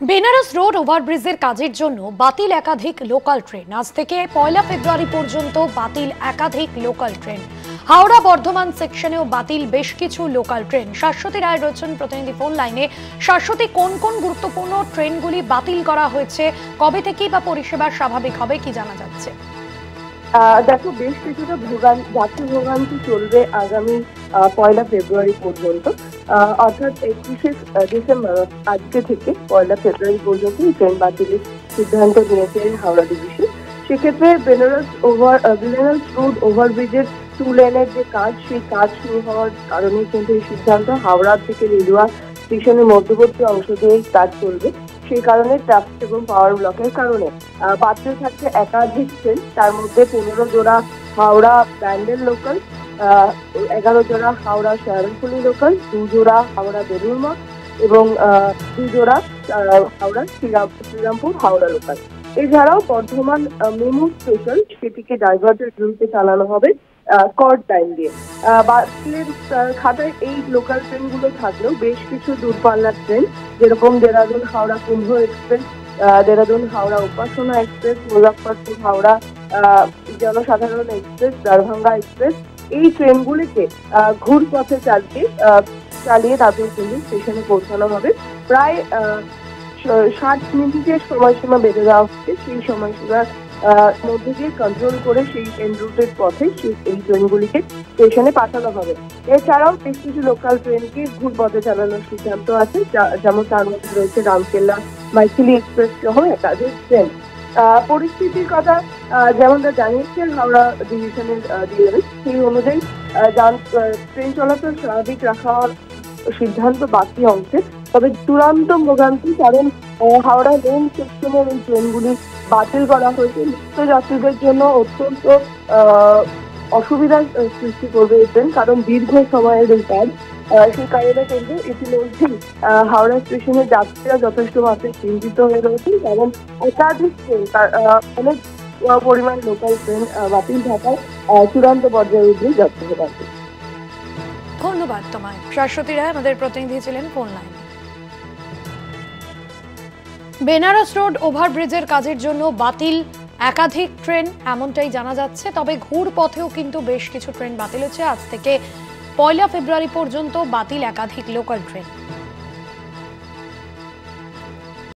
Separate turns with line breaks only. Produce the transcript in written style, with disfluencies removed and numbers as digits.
Benaras road ওভারব্রিজের কাজের জন্য বাতিল একাধিক লোকাল ট্রেন। আজ থেকে 1 ফেব্রুয়ারি পর্যন্ত বাতিল একাধিক লোকাল ট্রেন। হাওড়া বর্ধমান সেকশনেও বাতিল বেশ কিছু লোকাল ট্রেন। শাশ্বতী রায় রয়েছেন প্রতিনিধি ফোন লাইনে। শাশ্বতী, কোন কোন গুরুত্বপূর্ণ ট্রেনগুলি বাতিল করা হয়েছে, কবে থেকেই বা পরিষেবা স্বাভাবিক হবে কি জানা যাচ্ছে?
দেখো, বেশ কিছুটা যাত্রী ভোগান্তি চলবে আগামী 1 ফেব্রুয়ারি পর্যন্ত। অর্থাৎ 21শে ডিসেম্বর আজকে থেকে 1 ফেব্রুয়ারি পর্যন্ত ট্রেন বাতিলের সিদ্ধান্ত নিয়েছে হাওড়া ডিভিশন। সেক্ষেত্রে বেনারস রোড ওভারব্রিজের 2 লেনের যে কাজ, সেই কাজ শুরু হওয়ার কারণে কিন্তু এই সিদ্ধান্ত। হাওড়া থেকে রেলুয়া স্টেশনের মধ্যবর্তী অংশ দিয়ে কাজ চলবে। সেই কারণে ট্রাফিক এবং পাওয়ার ব্লকের কারণে বাতিল থাকছে একাধিক ট্রেন। তার মধ্যে 15 জোড়া হাওড়া ব্যান্ডেল লোকাল, 11 জোড়া হাওড়া শেয়ারনফুলি লোকাল, 2 জোড়া হাওড়া বেলুড় মঠ এবং 2 জোড়া হাওড়া শ্রীরামপুর হাওড়া লোকাল। এছাড়াও বর্ধমান মেমু স্টেশন, সেটিকে ডাইভার্টেড রুটে চালানো হবে কর্ড টাইম দিয়ে। বাতিলের খাতায় এই লোকাল ট্রেনগুলো থাকলেও বেশ কিছু দূরপাল্লার ট্রেন, যেরকম দেরাদুন হাওড়া কুম্ভ এক্সপ্রেস, দেরাদুন হাওড়া উপাসনা এক্সপ্রেস, মুজফ্ফরপুর হাওড়া জনসাধারণ এক্সপ্রেস, দারভাঙ্গা এক্সপ্রেস, এই ট্রেনগুলিকে ঘুরপথে চালিয়ে তারপর কিন্তু স্টেশনে পৌঁছানো হবে। প্রায় 60 মিনিটের সময়সীমা বেঁধে দেওয়া হচ্ছে। সেই সময়সীমার মধ্যে দিয়ে কন্ট্রোল করে সেই এন রুটের পথে এই ট্রেনগুলিকে স্টেশনে পাঠানো হবে। এছাড়াও বেশ কিছু লোকাল ট্রেনকে ঘুরপথে চালানোর সিদ্ধান্ত আছে, যেমন তার মধ্যে রয়েছে রামকেল্লা মাইথিলি এক্সপ্রেস সহ একাধিক ট্রেন। পরিস্থিতির কথা যেমনটা জানিয়েছেন হাওড়া ডিভিশনের ডিএম, সেই অনুযায়ী ট্রেন চলাচল স্বাভাবিক রাখার সিদ্ধান্ত বাকি অংশে। তবে চূড়ান্ত ভোগান্তি, কারণ হাওড়া লেন সেকশনের এই ট্রেনগুলি বাতিল করা হয়েছে। নিত্য যাত্রীদের জন্য অত্যন্ত অসুবিধার সৃষ্টি করবে এই ট্রেন, কারণ দীর্ঘ সময়ের এই কাজ। সেই কারণে কিন্তু ইতিমধ্যেই হাওড়া স্টেশনের যাত্রীরা যথেষ্ট মাত্রায় চিন্তিত হয়ে রয়েছেন, কারণ একাধিক ট্রেন অনেক পরিমাণ লোকাল ট্রেন বাতিল থাকায় চূড়ান্ত পর্যায়ে উঠবে যাত্রী ভোগান্তি।
ধন্যবাদ তোমায়। শাশ্বতী রায় আমাদের প্রতিনিধি ছিলেন ফোন লাইনে। বেনারস রোড ওভারব্রিজের কাজের জন্য বাতিল একাধিক ট্রেন, এমনটাই জানা যাচ্ছে। তবে ঘুরপথেও কিন্তু বেশ কিছু ট্রেন বাতিল হচ্ছে। আজ থেকে 1 ফেব্রুয়ারি পর্যন্ত বাতিল একাধিক লোকাল ট্রেন।